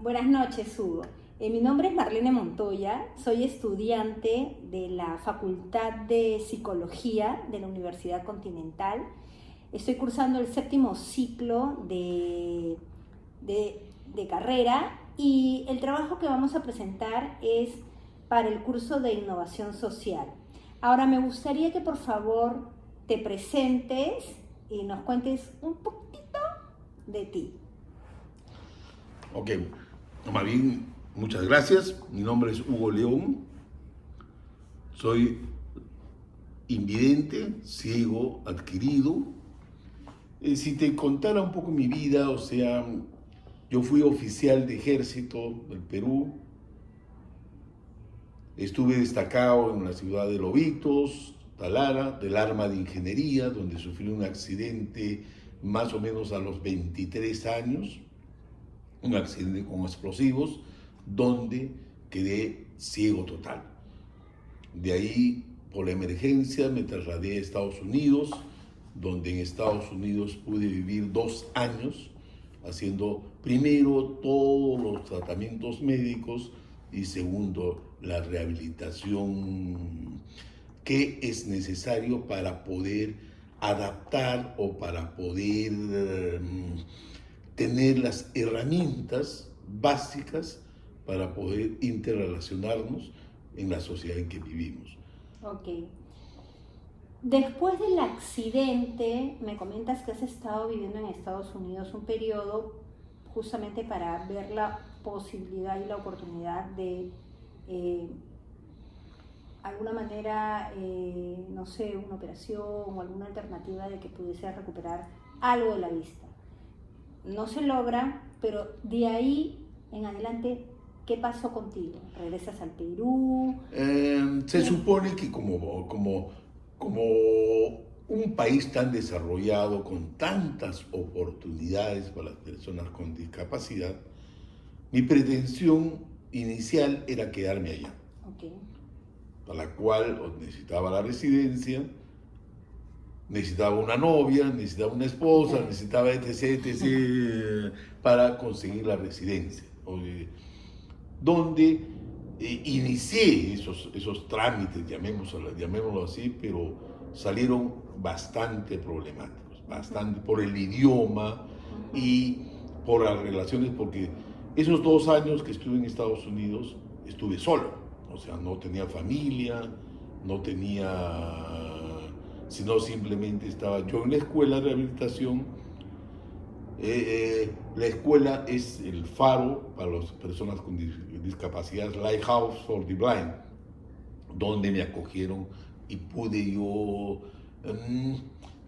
Buenas noches, Hugo. Mi nombre es Marlene Montoya, soy estudiante de la Facultad de Psicología de la Universidad Continental. Estoy cursando el 7º ciclo de carrera y el trabajo que vamos a presentar es para el curso de Innovación Social. Ahora me gustaría que por favor te presentes y nos cuentes un poquito de ti. Ok, más bien, muchas gracias. Mi nombre es Hugo León. Soy invidente, ciego, adquirido. Si te contara un poco mi vida, o sea, yo fui oficial de ejército del Perú. Estuve destacado en la ciudad de Lobitos, Talara, del arma de ingeniería, donde sufrí un accidente más o menos a los 23 años. Un accidente con explosivos, donde quedé ciego total. De ahí, por la emergencia, me trasladé a Estados Unidos, donde en Estados Unidos pude vivir 2 años, haciendo primero todos los tratamientos médicos y segundo, la rehabilitación que es necesario para poder adaptar o para poder tener las herramientas básicas para poder interrelacionarnos en la sociedad en que vivimos. Ok. Después del accidente, me comentas que has estado viviendo en Estados Unidos un periodo justamente para ver la posibilidad y la oportunidad de, alguna manera, no sé, una operación o alguna alternativa de que pudiese recuperar algo de la vista. No se logra, pero de ahí en adelante, ¿qué pasó contigo? ¿Regresas al Perú? Se supone que como un país tan desarrollado, con tantas oportunidades para las personas con discapacidad, mi pretensión inicial era quedarme allá, Okay. para la cual necesitaba la residencia, necesitaba una novia, necesitaba una esposa, necesitaba etc. Para conseguir la residencia, donde inicié esos trámites, llamémoslo así, pero salieron bastante problemáticos, bastante por el idioma y por las relaciones, porque esos 2 años que estuve en Estados Unidos estuve solo, o sea, no tenía familia, no tenía, sino simplemente estaba yo en la escuela de rehabilitación. La escuela es el faro para las personas con discapacidad, Lighthouse for the Blind, donde me acogieron y pude yo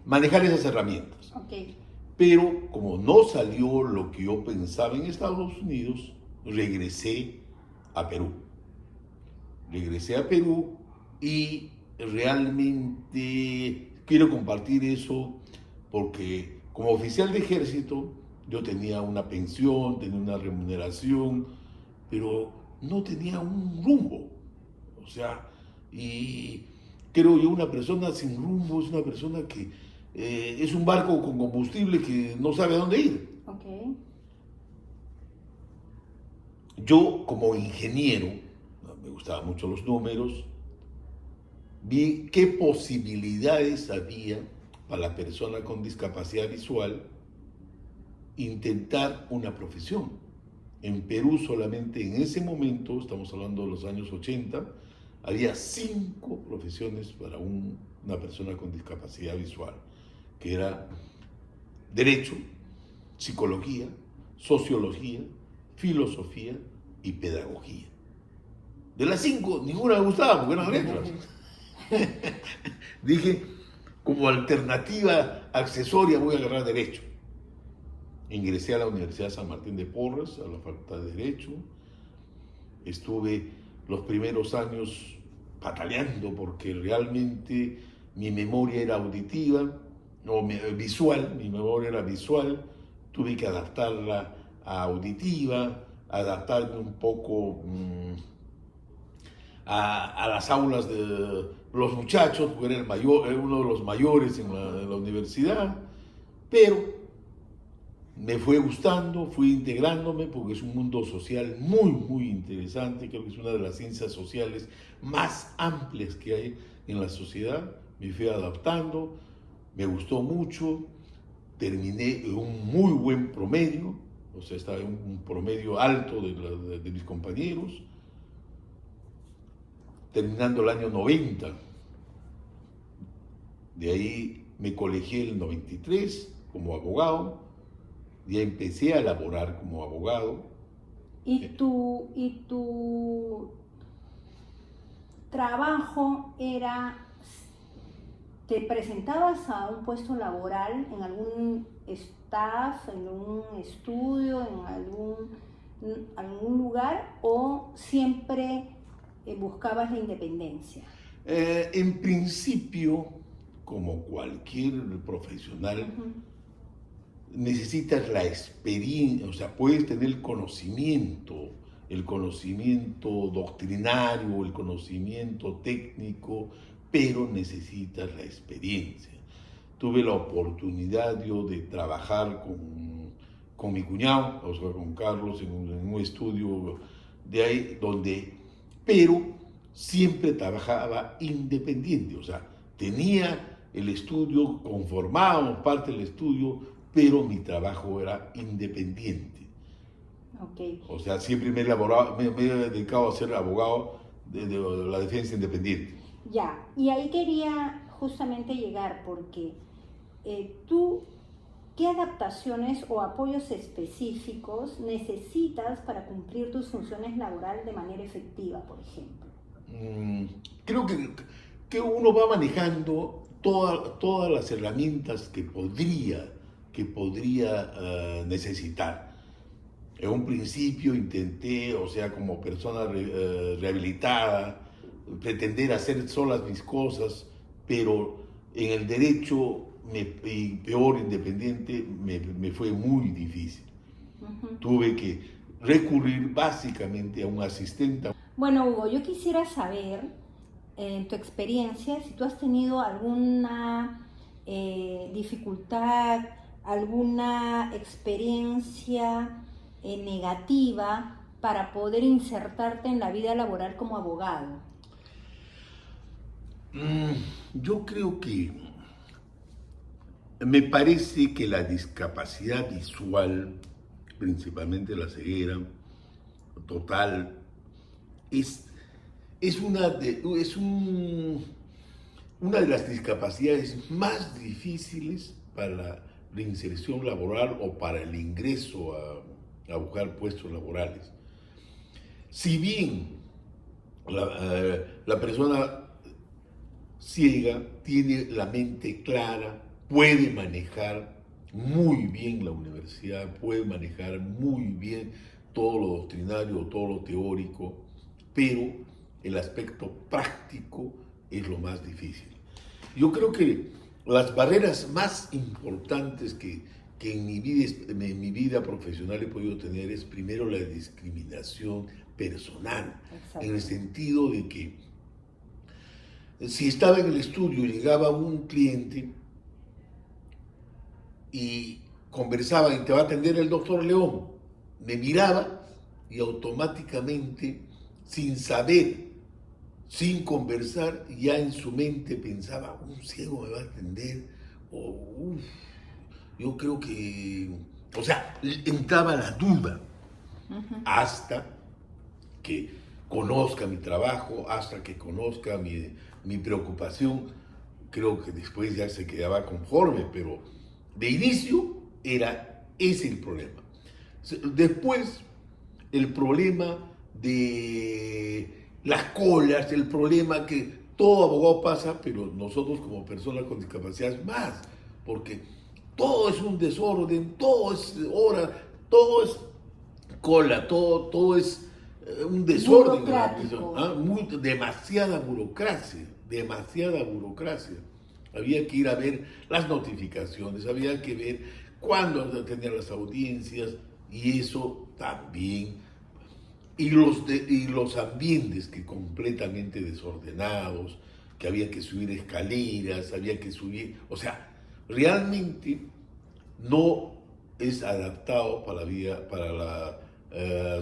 manejar esas herramientas. Okay. Pero como no salió lo que yo pensaba en Estados Unidos, regresé a Perú. Regresé a Perú y realmente quiero compartir eso porque como oficial de ejército yo tenía una pensión, tenía una remuneración, pero no tenía un rumbo. O sea, y creo yo una persona sin rumbo es una persona que es un barco con combustible que no sabe a dónde ir. Okay. Yo como ingeniero, me gustaban mucho los números, vi qué posibilidades había para la persona con discapacidad visual intentar una profesión. En Perú solamente en ese momento, estamos hablando de los años 80, había 5 profesiones para una persona con discapacidad visual, que era Derecho, Psicología, Sociología, Filosofía y Pedagogía. De las 5, ninguna me gustaba porque eran letras. Dije, como alternativa accesoria voy a agarrar Derecho. Ingresé a la Universidad San Martín de Porres, a la Facultad de Derecho. Estuve los primeros años pataleando porque realmente mi memoria era auditiva, o visual, mi memoria era visual. Tuve que adaptarla a auditiva, adaptarme un poco a las aulas de los muchachos, porque era, era uno de los mayores en la universidad, pero me fue gustando, fui integrándome porque es un mundo social muy, muy interesante. Creo que es una de las ciencias sociales más amplias que hay en la sociedad. Me fui adaptando, me gustó mucho, terminé en un muy buen promedio, o sea, estaba en un promedio alto de mis compañeros, terminando el año 90. De ahí me colegié en el 93 como abogado, ya empecé a laborar como abogado. ¿Y tu trabajo era, te presentabas a un puesto laboral en algún staff, en un estudio, en algún lugar, o siempre buscabas la independencia? En principio, como cualquier profesional, necesitas la experiencia, o sea, puedes tener el conocimiento doctrinario, el conocimiento técnico, pero necesitas la experiencia. Tuve la oportunidad yo de trabajar con mi cuñado, o sea, con Carlos, en un estudio de ahí, pero siempre trabajaba independiente, o sea, tenía el estudio, conformábamos parte del estudio, pero mi trabajo era independiente. Okay. O sea, siempre me he dedicado a ser abogado de la defensa independiente. Ya, y ahí quería justamente llegar porque tú, ¿qué adaptaciones o apoyos específicos necesitas para cumplir tus funciones laborales de manera efectiva, por ejemplo? Creo que uno va manejando todas las herramientas que podría necesitar. En un principio intenté, o sea, como persona rehabilitada, pretender hacer solas mis cosas, pero en el derecho, y peor independiente, me fue muy difícil. Tuve que recurrir básicamente a un asistente. Bueno, Hugo, yo quisiera saber, en tu experiencia, si tú has tenido alguna dificultad, alguna experiencia negativa para poder insertarte en la vida laboral como abogado. Yo creo que me parece que la discapacidad visual, principalmente la ceguera total, es una de las discapacidades más difíciles para la reinserción laboral o para el ingreso a buscar puestos laborales. Si bien la persona ciega tiene la mente clara, puede manejar muy bien la universidad, puede manejar muy bien todo lo doctrinario, todo lo teórico, pero el aspecto práctico es lo más difícil. Yo creo que las barreras más importantes que en mi vida profesional he podido tener es primero la discriminación personal. Exacto. En el sentido de que si estaba en el estudio y llegaba un cliente y conversaba y te va a atender el doctor León, me miraba y automáticamente, sin saber, sin conversar, ya en su mente pensaba, un ciego me va a atender, o yo creo que, o sea, entraba la duda, hasta que conozca mi trabajo, hasta que conozca mi preocupación. Creo que después ya se quedaba conforme, pero de inicio era ese el problema. Después, el problema de las colas, el problema que todo abogado pasa, pero nosotros como personas con discapacidad más, porque todo es un desorden, todo es hora, todo es cola, todo es un desorden. Demasiada burocracia. Había que ir a ver las notificaciones, había que ver cuándo tenían las audiencias, y eso también. Y los ambientes que completamente desordenados, que había que subir escaleras, había que subir, o sea, realmente no es adaptado para la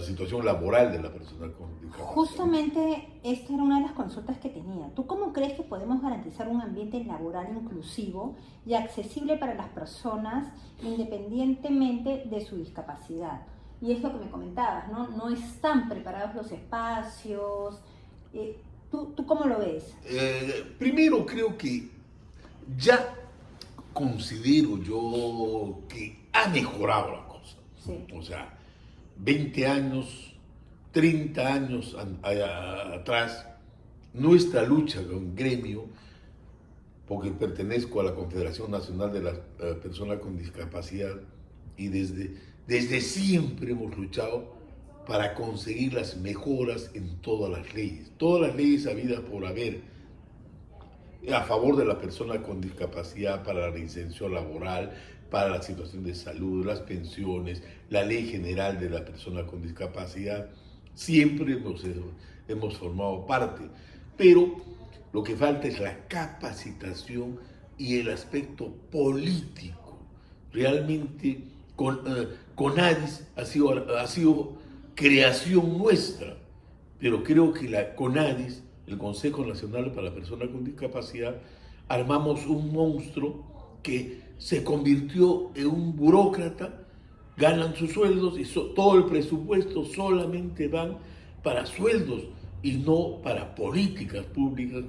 situación laboral de la persona con discapacidad. Justamente esta era una de las consultas que tenía. ¿Tú cómo crees que podemos garantizar un ambiente laboral inclusivo y accesible para las personas independientemente de su discapacidad? Y es lo que me comentabas, ¿no? No están preparados los espacios. ¿Tú cómo lo ves? Primero creo que ya considero yo que ha mejorado la cosa. Sí. O sea, 20 años, 30 años atrás, nuestra lucha con gremio, porque pertenezco a la Confederación Nacional de las Personas con Discapacidad, y desde siempre hemos luchado para conseguir las mejoras en todas las leyes habidas por haber, a favor de la persona con discapacidad, para la reinserción laboral, para la situación de salud, las pensiones, la ley general de la persona con discapacidad, siempre hemos formado parte. Pero lo que falta es la capacitación y el aspecto político. Realmente CONADIS ha sido creación nuestra, pero creo que la CONADIS, el Consejo Nacional para la Persona con Discapacidad, armamos un monstruo que se convirtió en un burócrata, ganan sus sueldos y todo el presupuesto solamente van para sueldos y no para políticas públicas,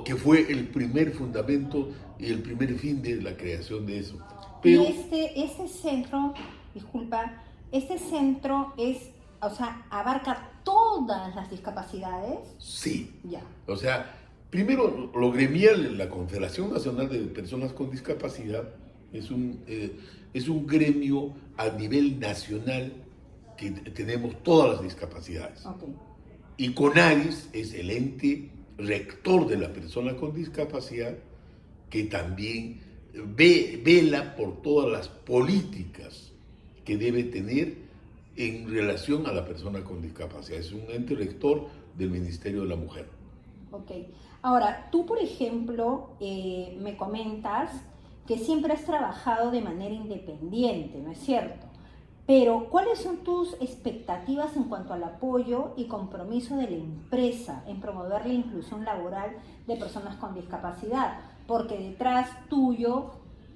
que fue el primer fundamento y el primer fin de la creación de eso. Pero este centro, disculpa, este centro o sea, abarca todas las discapacidades. Sí. Ya. O sea, primero, lo gremial, la Confederación Nacional de Personas con Discapacidad es un gremio a nivel nacional que tenemos todas las discapacidades. Okay. Y CONADIS es el ente rector de la persona con discapacidad, que también vela por todas las políticas que debe tener en relación a la persona con discapacidad. Es un ente rector del Ministerio de la Mujer. Ok. Ahora, tú, por ejemplo, me comentas que siempre has trabajado de manera independiente, ¿no es cierto? Pero, ¿cuáles son tus expectativas en cuanto al apoyo y compromiso de la empresa en promover la inclusión laboral de personas con discapacidad? Porque detrás tuyo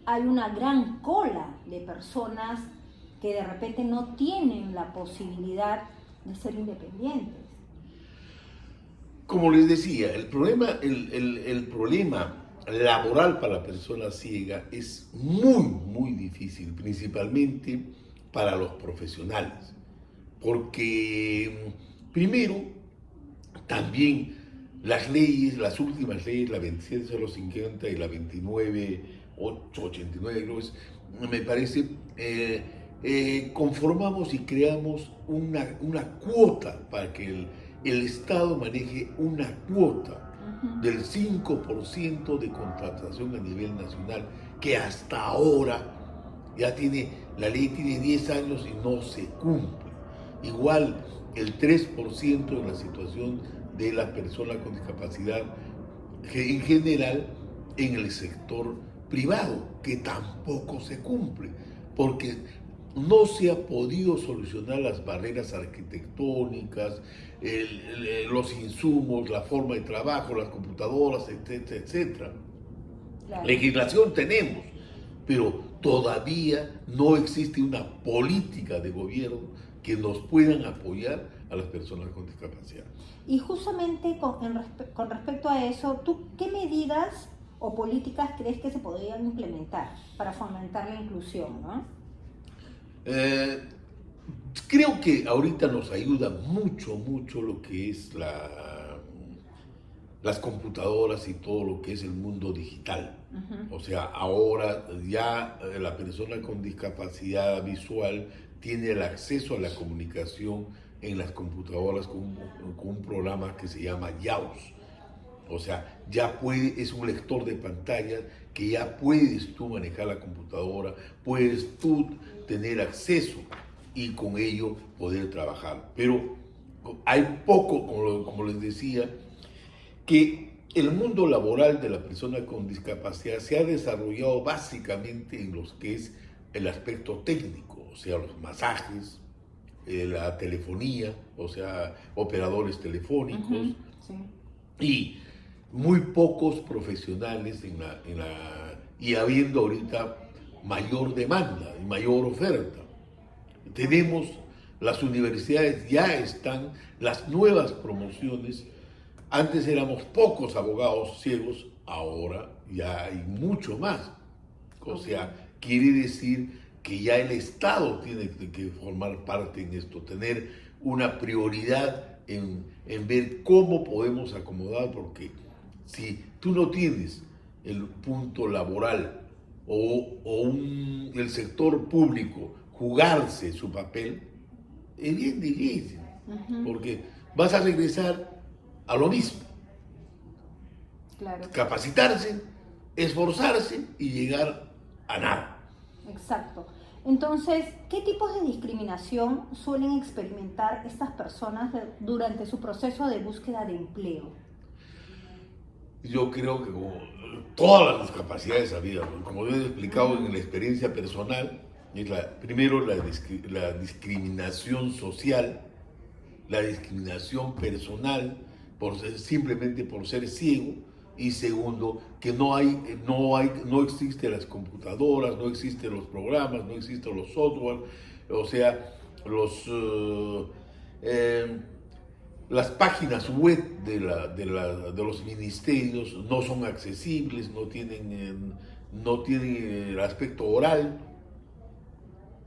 hay una gran cola de personas que de repente no tienen la posibilidad de ser independientes. Como les decía, el problema laboral para la persona ciega es muy difícil, principalmente para los profesionales, porque primero, también las últimas leyes, la 27.050 y la 29.889, creo es, me parece, conformamos y creamos una cuota para que el Estado maneje una cuota del 5% de contratación a nivel nacional, que hasta ahora la ley tiene 10 años y no se cumple. Igual el 3% en la situación de las personas con discapacidad en general en el sector privado, que tampoco se cumple, porque no se ha podido solucionar las barreras arquitectónicas, los insumos, la forma de trabajo, las computadoras, etcétera, etcétera. Claro. Legislación tenemos, pero todavía no existe una política de gobierno que nos puedan apoyar a las personas con discapacidad. Y justamente con respecto a eso, ¿tú qué medidas o políticas crees que se podrían implementar para fomentar la inclusión, ¿no? Creo que ahorita nos ayuda mucho lo que es las computadoras y todo lo que es el mundo digital. O sea, ahora ya la persona con discapacidad visual tiene el acceso a la comunicación en las computadoras con un programa que se llama JAWS. O sea, es un lector de pantalla que ya puedes tú manejar la computadora, puedes tú tener acceso y con ello poder trabajar. Pero hay poco, como les decía, que el mundo laboral de la persona con discapacidad se ha desarrollado básicamente en lo que es el aspecto técnico, o sea, los masajes, la telefonía, o sea, operadores telefónicos, Sí. y muy pocos profesionales y habiendo ahorita mayor demanda y mayor oferta. Tenemos, las universidades ya están, las nuevas promociones. Antes éramos pocos abogados ciegos, ahora ya hay mucho más. O sea, quiere decir que ya el Estado tiene que formar parte en esto, tener una prioridad en ver cómo podemos acomodar, porque si tú no tienes el punto laboral el sector público jugarse su papel, es bien difícil, porque vas a regresar a lo mismo, Claro. capacitarse, esforzarse y llegar a nada. Exacto. Entonces, ¿qué tipos de discriminación suelen experimentar estas personas durante su proceso de búsqueda de empleo? Yo creo que como todas las discapacidades habidas, como yo he explicado en la experiencia personal, es primero la discriminación social, la discriminación personal, simplemente por ser ciego, y segundo, que no existen las computadoras, no existen los programas, no existen los software, o sea, las páginas web de los ministerios no son accesibles, no tienen el aspecto oral,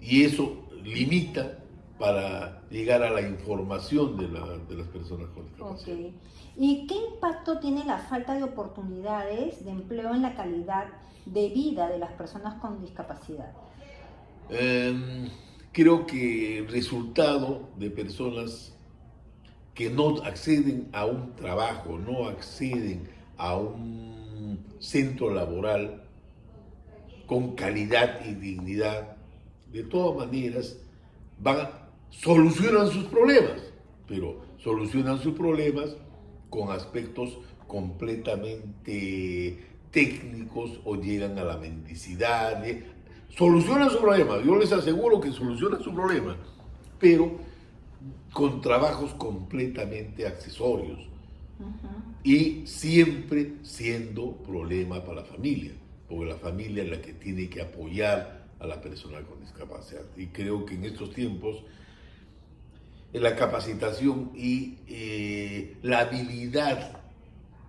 y eso limita para llegar a la información de las personas con discapacidad. Okay. ¿Y qué impacto tiene la falta de oportunidades de empleo en la calidad de vida de las personas con discapacidad? Creo que el resultado de personas que no acceden a un trabajo, no acceden a un centro laboral con calidad y dignidad, de todas maneras solucionan sus problemas, pero solucionan sus problemas con aspectos completamente técnicos o llegan a la mendicidad. Solucionan su problema, yo les aseguro que solucionan su problema, pero con trabajos completamente accesorios y siempre siendo problema para la familia, porque la familia es la que tiene que apoyar a la persona con discapacidad. Y creo que en estos tiempos la capacitación y la habilidad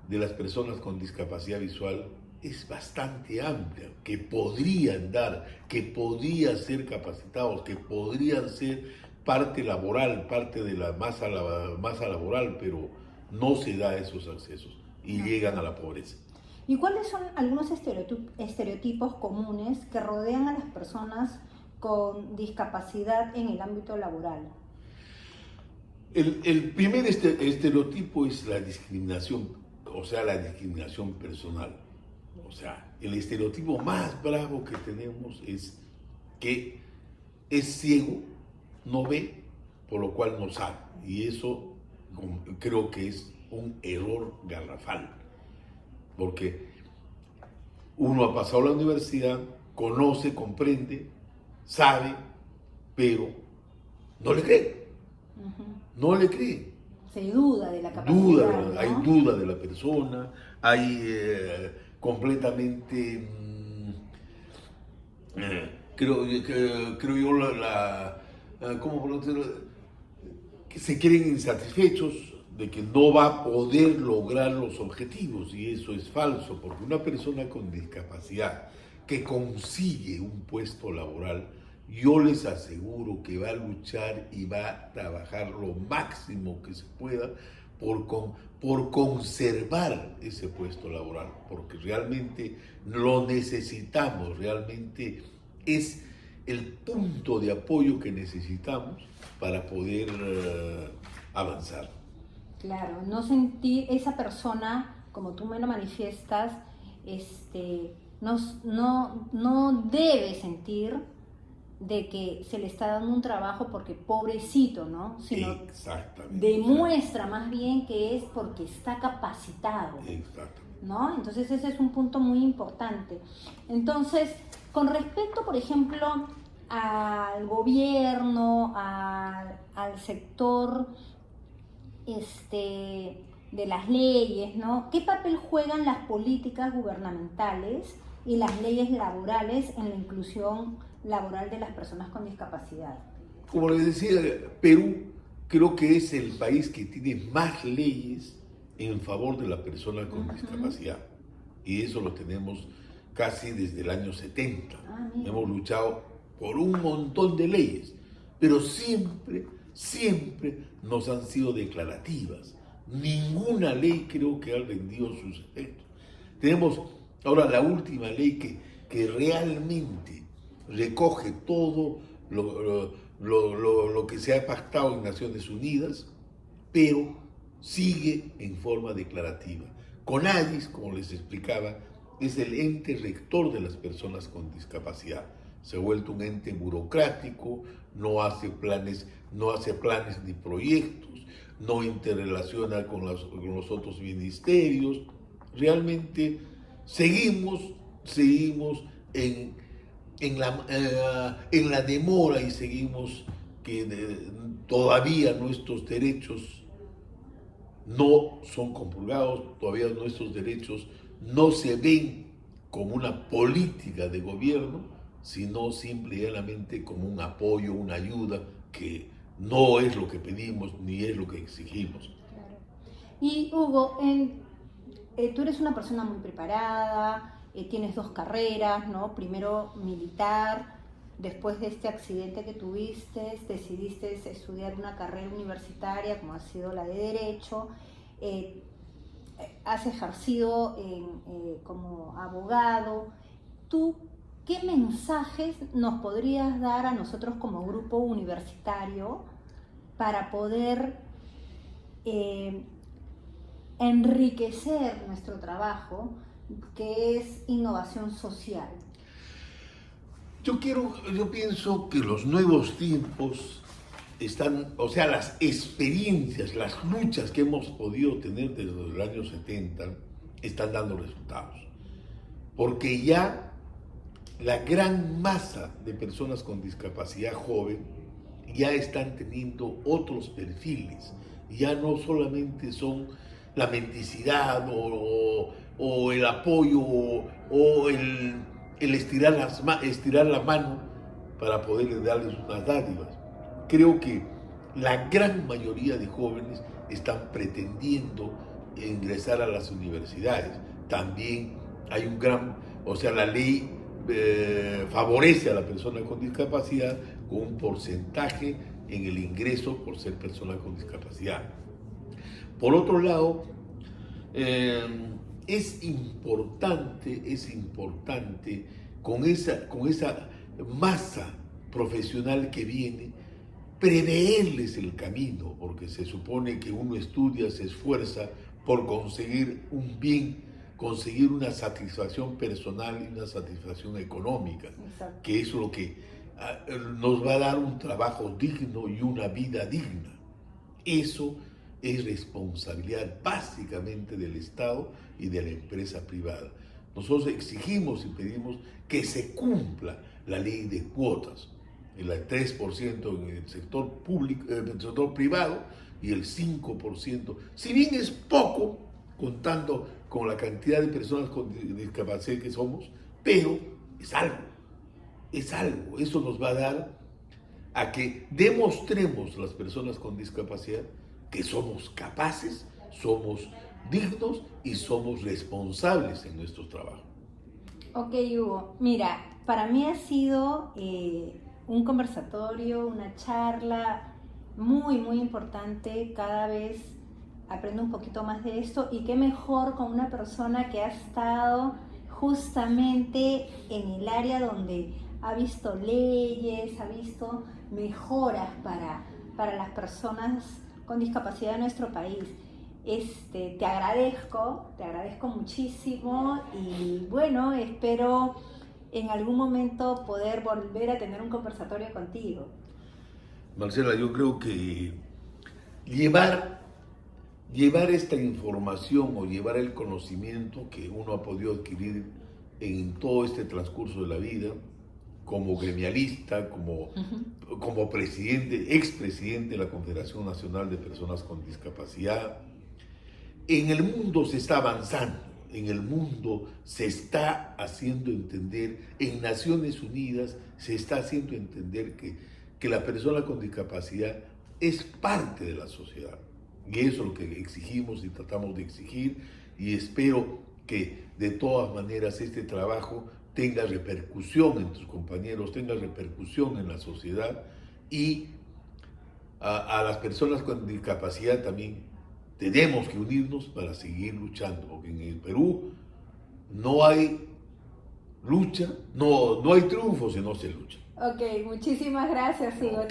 de las personas con discapacidad visual es bastante amplia, que podrían ser capacitados, que podrían ser parte laboral, parte de la masa laboral, pero no se da esos accesos y llegan a la pobreza. ¿Y cuáles son algunos estereotipos comunes que rodean a las personas con discapacidad en el ámbito laboral? El primer estereotipo es la discriminación, o sea, la discriminación personal. O sea, el estereotipo más bravo que tenemos es que es ciego, no ve, por lo cual no sabe. Y eso creo que es un error garrafal, porque uno ha pasado la universidad, conoce, comprende, sabe, pero no le cree. No le cree. Se duda de la capacidad, ¿no? Hay duda de la persona, hay completamente, creo yo, ¿cómo por decirlo? Que se creen insatisfechos de que no va a poder lograr los objetivos, y eso es falso, porque una persona con discapacidad que consigue un puesto laboral, yo les aseguro que va a luchar y va a trabajar lo máximo que se pueda por conservar ese puesto laboral, porque realmente lo necesitamos, realmente es el punto de apoyo que necesitamos para poder avanzar. Claro, no sentir esa persona, como tú me lo manifiestas, no debe sentir de que se le está dando un trabajo porque pobrecito, ¿no? Sino Exactamente. demuestra más bien que es porque está capacitado. Exactamente. ¿No? Entonces ese es un punto muy importante. Entonces, con respecto, por ejemplo, al gobierno, al sector de las leyes, ¿no? ¿Qué papel juegan las políticas gubernamentales y las leyes laborales en la inclusión laboral de las personas con discapacidad? Como les decía, Perú creo que es el país que tiene más leyes en favor de la persona con discapacidad. Y eso lo tenemos casi desde el año 70. Hemos luchado por un montón de leyes, pero siempre nos han sido declarativas. Ninguna ley creo que ha rendido sus efectos. Tenemos ahora la última ley que realmente recoge todo lo que se ha pactado en Naciones Unidas, pero sigue en forma declarativa. CONADIS, como les explicaba, es el ente rector de las personas con discapacidad. Se ha vuelto un ente burocrático, no hace planes ni proyectos, no interrelaciona con los otros ministerios. Realmente seguimos en la demora y seguimos que todavía nuestros derechos no son compulgados, todavía nuestros derechos no se ven como una política de gobierno, sino simplemente como un apoyo, una ayuda, que no es lo que pedimos ni es lo que exigimos. Claro. Y Hugo, tú eres una persona muy preparada, tienes 2 carreras, ¿no? Primero militar, después de este accidente que tuviste, decidiste estudiar una carrera universitaria como ha sido la de Derecho, has ejercido como abogado. ¿Tú qué mensajes nos podrías dar a nosotros como grupo universitario para poder enriquecer nuestro trabajo, que es innovación social? Yo pienso que los nuevos tiempos están, o sea, las experiencias, las luchas que hemos podido tener desde los años 70 están dando resultados. Porque ya la gran masa de personas con discapacidad joven ya están teniendo otros perfiles. Ya no solamente son la mendicidad o el apoyo o el estirar la mano para poder darles unas dádivas. Creo que la gran mayoría de jóvenes están pretendiendo ingresar a las universidades. También hay la ley favorece a la persona con discapacidad con un porcentaje en el ingreso por ser persona con discapacidad. Por otro lado, es importante con esa masa profesional que viene, preverles el camino, porque se supone que uno estudia, se esfuerza por conseguir un bien, conseguir una satisfacción personal y una satisfacción económica. Exacto. Que es lo que nos va a dar un trabajo digno y una vida digna. Eso es responsabilidad básicamente del Estado y de la empresa privada. Nosotros exigimos y pedimos que se cumpla la ley de cuotas, el 3% en el sector público, en el sector privado, y el 5%, si bien es poco, contando con la cantidad de personas con discapacidad que somos, pero es algo. Eso nos va a dar a que demostremos las personas con discapacidad que somos capaces, somos dignos y somos responsables en nuestro trabajo. Ok, Hugo, mira, para mí ha sido un conversatorio, una charla muy, muy importante. Cada vez aprendo un poquito más de esto, y qué mejor con una persona que ha estado justamente en el área donde ha visto leyes, ha visto mejoras para las personas con discapacidad de nuestro país. Te agradezco muchísimo, y bueno, espero en algún momento poder volver a tener un conversatorio contigo. Marcela, yo creo que llevar esta información o llevar el conocimiento que uno ha podido adquirir en todo este transcurso de la vida, como gremialista, como presidente, expresidente de la Confederación Nacional de Personas con Discapacidad. En el mundo se está avanzando, en el mundo se está haciendo entender, en Naciones Unidas se está haciendo entender que la persona con discapacidad es parte de la sociedad. Y eso es lo que exigimos y tratamos de exigir, y espero que de todas maneras este trabajo tenga repercusión en tus compañeros, tenga repercusión en la sociedad, y a las personas con discapacidad también tenemos que unirnos para seguir luchando, porque en el Perú no hay lucha, no hay triunfo si no se lucha. Ok, muchísimas gracias, Igor.